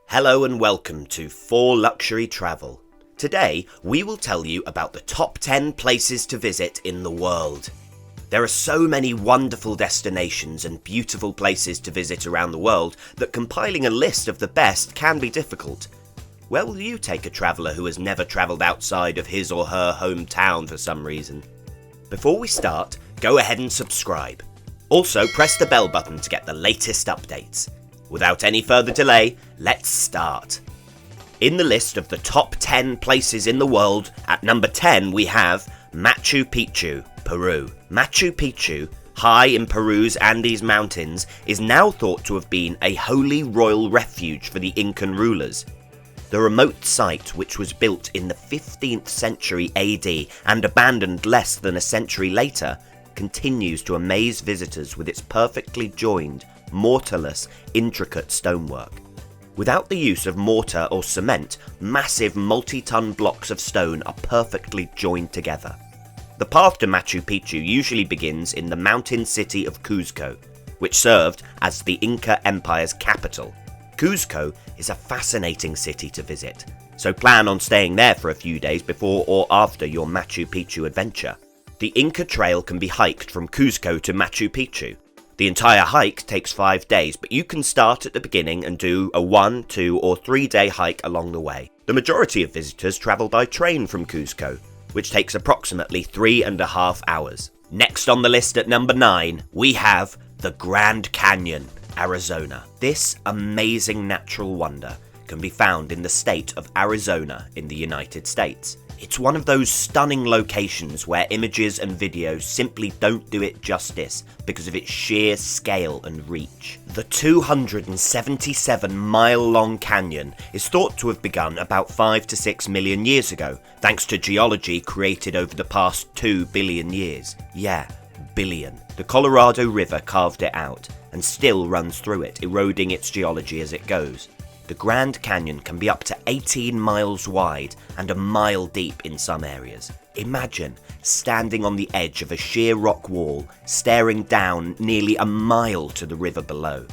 Hello and welcome to For Luxury Travel. Today we will tell you about the top 10 places to visit in the world. There are so many wonderful destinations and beautiful places to visit around the world that compiling a list of the best can be difficult. Where will you take a traveller who has never travelled outside of his or her hometown for some reason? Before we start, go ahead and subscribe. Also press the bell button to get the latest updates. Without any further delay, let's start. In the list of the top 10 places in the world, at number 10 we have Machu Picchu, Peru. Machu Picchu, high in Peru's Andes Mountains, is now thought to have been a holy royal refuge for the Incan rulers. The remote site, which was built in the 15th century AD and abandoned less than a century later, continues to amaze visitors with its perfectly joined, mortarless, intricate stonework. Without the use of mortar or cement, massive multi-ton blocks of stone are perfectly joined together. The path to Machu Picchu usually begins in the mountain city of Cuzco, which served as the Inca Empire's capital. Cuzco is a fascinating city to visit, so plan on staying there for a few days before or after your Machu Picchu adventure. The Inca Trail can be hiked from Cuzco to Machu Picchu. The entire hike takes 5 days, but you can start at the beginning and do a 1, 2 or 3 day hike along the way. The majority of visitors travel by train from Cuzco, which takes approximately 3.5 hours. Next on the list at number 9, we have the Grand Canyon, Arizona. This amazing natural wonder can be found in the state of Arizona in the United States. It's one of those stunning locations where images and videos simply don't do it justice because of its sheer scale and reach. The 277-mile-long canyon is thought to have begun about 5 to 6 million years ago, thanks to geology created over the past 2 billion years. Yeah, billion. The Colorado River carved it out and still runs through it, eroding its geology as it goes. The Grand Canyon can be up to 18 miles wide and a mile deep in some areas. Imagine standing on the edge of a sheer rock wall, staring down nearly a mile to the river below.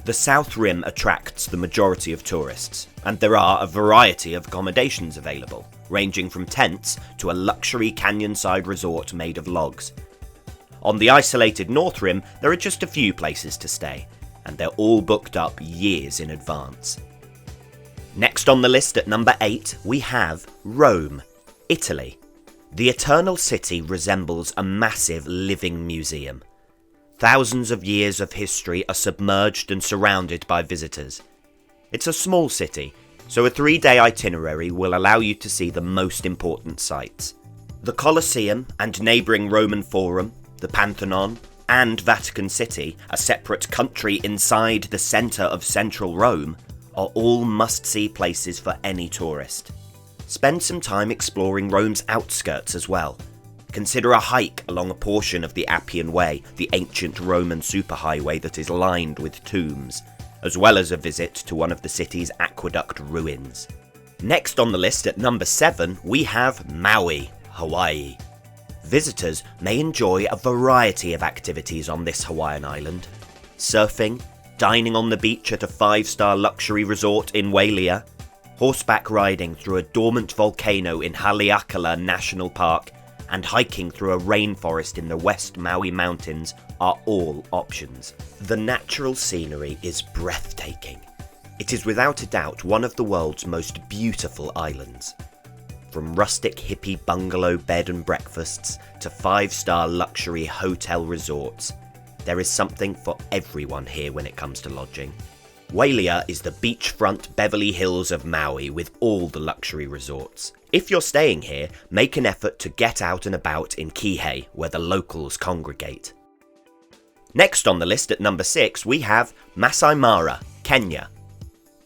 The South Rim attracts the majority of tourists, and there are a variety of accommodations available, ranging from tents to a luxury canyon-side resort made of logs. On the isolated North Rim, there are just a few places to stay, and they're all booked up years in advance. Next on the list at number 8, we have Rome, Italy. The Eternal City resembles a massive living museum. Thousands of years of history are submerged and surrounded by visitors. It's a small city, so a 3-day itinerary will allow you to see the most important sites. The Colosseum and neighbouring Roman Forum, the Pantheon, and Vatican City, a separate country inside the centre of central Rome, are all must-see places for any tourist. Spend some time exploring Rome's outskirts as well. Consider a hike along a portion of the Appian Way, the ancient Roman superhighway that is lined with tombs, as well as a visit to one of the city's aqueduct ruins. Next on the list at number 7, we have Maui, Hawaii. Visitors may enjoy a variety of activities on this Hawaiian island. Surfing, dining on the beach at a 5-star luxury resort in Wailea, horseback riding through a dormant volcano in Haleakala National Park, and hiking through a rainforest in the West Maui Mountains are all options. The natural scenery is breathtaking. It is without a doubt one of the world's most beautiful islands. From rustic hippie bungalow bed and breakfasts to 5-star luxury hotel resorts, there is something for everyone here when it comes to lodging. Wailea is the beachfront Beverly Hills of Maui with all the luxury resorts. If you're staying here, make an effort to get out and about in Kihei, where the locals congregate. Next on the list at number 6, we have Masai Mara, Kenya.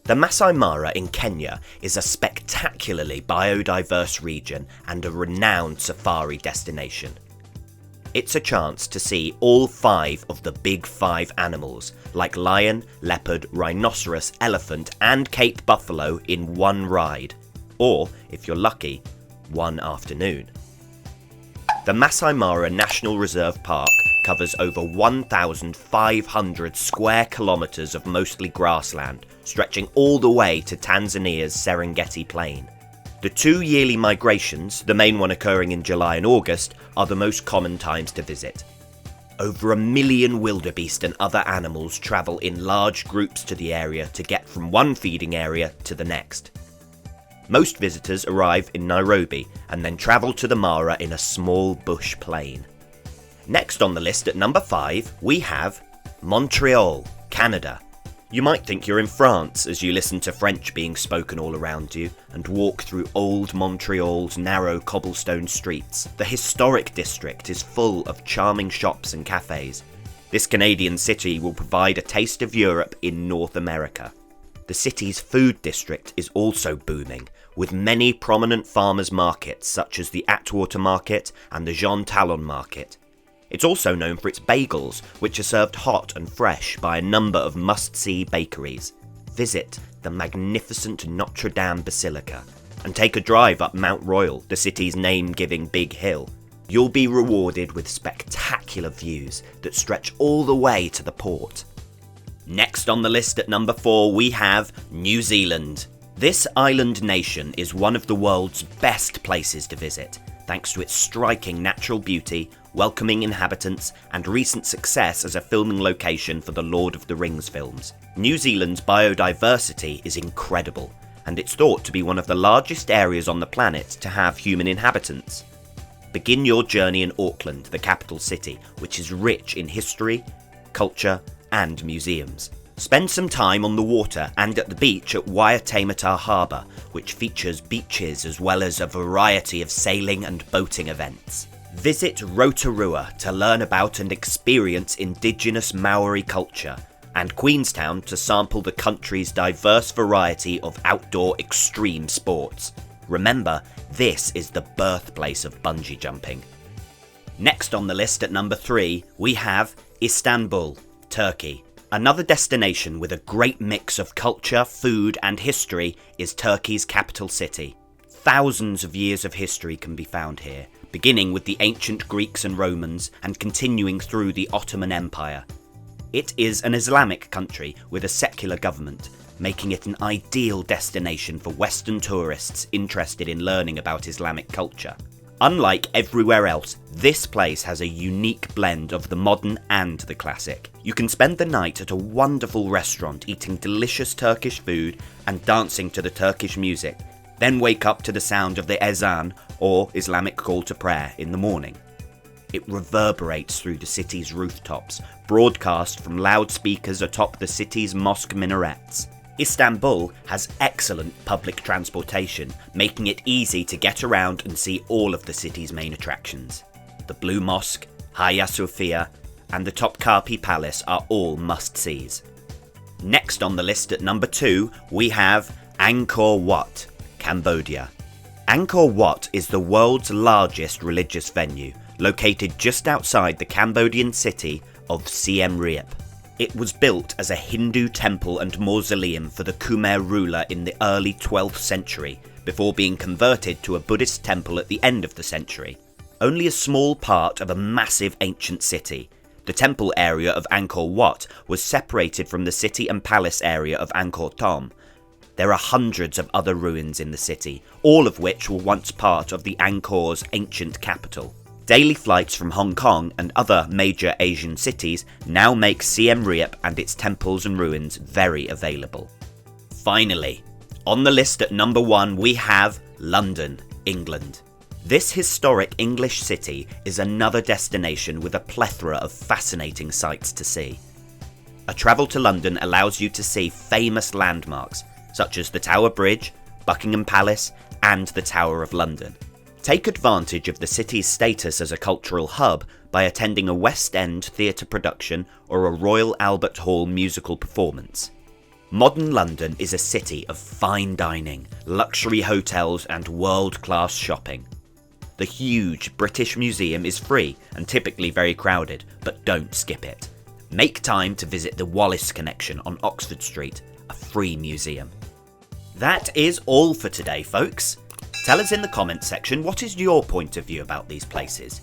The Masai Mara in Kenya is a spectacularly biodiverse region and a renowned safari destination. It's a chance to see all 5 of the big 5 animals, like lion, leopard, rhinoceros, elephant and Cape buffalo in one ride, or, if you're lucky, one afternoon. The Masai Mara National Reserve Park covers over 1,500 square kilometres of mostly grassland, stretching all the way to Tanzania's Serengeti Plain. The 2 yearly migrations, the main one occurring in July and August, are the most common times to visit. Over 1 million wildebeest and other animals travel in large groups to the area to get from one feeding area to the next. Most visitors arrive in Nairobi and then travel to the Mara in a small bush plane. Next on the list at number 5, we have Montreal, Canada. You might think you're in France as you listen to French being spoken all around you and walk through old Montreal's narrow cobblestone streets. The historic district is full of charming shops and cafes. This Canadian city will provide a taste of Europe in North America. The city's food district is also booming, with many prominent farmers' markets such as the Atwater Market and the Jean Talon Market. It's also known for its bagels, which are served hot and fresh by a number of must-see bakeries. Visit the magnificent Notre Dame Basilica and take a drive up Mount Royal, the city's name-giving big hill. You'll be rewarded with spectacular views that stretch all the way to the port. Next on the list at number 4 we have New Zealand. This island nation is one of the world's best places to visit, thanks to its striking natural beauty, welcoming inhabitants, and recent success as a filming location for the Lord of the Rings films. New Zealand's biodiversity is incredible, and it's thought to be one of the largest areas on the planet to have human inhabitants. Begin your journey in Auckland, the capital city, which is rich in history, culture, and museums. Spend some time on the water and at the beach at Waitemata Harbour, which features beaches as well as a variety of sailing and boating events. Visit Rotorua to learn about and experience indigenous Maori culture, and Queenstown to sample the country's diverse variety of outdoor extreme sports. Remember, this is the birthplace of bungee jumping. Next on the list at number 3, we have Istanbul, Turkey. Another destination with a great mix of culture, food and history is Turkey's capital city. Thousands of years of history can be found here, beginning with the ancient Greeks and Romans and continuing through the Ottoman Empire. It is an Islamic country with a secular government, making it an ideal destination for Western tourists interested in learning about Islamic culture. Unlike everywhere else, this place has a unique blend of the modern and the classic. You can spend the night at a wonderful restaurant eating delicious Turkish food and dancing to the Turkish music, then wake up to the sound of the ezan, or Islamic call to prayer, in the morning. It reverberates through the city's rooftops, broadcast from loudspeakers atop the city's mosque minarets. Istanbul has excellent public transportation, making it easy to get around and see all of the city's main attractions. The Blue Mosque, Hagia Sophia, and the Topkapi Palace are all must-sees. Next on the list at number 2, we have Angkor Wat, Cambodia. Angkor Wat is the world's largest religious venue, located just outside the Cambodian city of Siem Reap. It was built as a Hindu temple and mausoleum for the Khmer ruler in the early 12th century, before being converted to a Buddhist temple at the end of the century. Only a small part of a massive ancient city, the temple area of Angkor Wat was separated from the city and palace area of Angkor Thom. There are hundreds of other ruins in the city, all of which were once part of the Angkor's ancient capital. Daily flights from Hong Kong and other major Asian cities now make Siem Reap and its temples and ruins very available. Finally, on the list at number 1 we have London, England. This historic English city is another destination with a plethora of fascinating sights to see. A travel to London allows you to see famous landmarks such as the Tower Bridge, Buckingham Palace and the Tower of London. Take advantage of the city's status as a cultural hub by attending a West End theatre production or a Royal Albert Hall musical performance. Modern London is a city of fine dining, luxury hotels and world-class shopping. The huge British Museum is free and typically very crowded, but don't skip it. Make time to visit the Wallace Connection on Oxford Street, a free museum. That is all for today, folks. Tell us in the comments section what is your point of view about these places.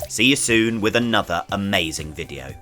See you soon with another amazing video.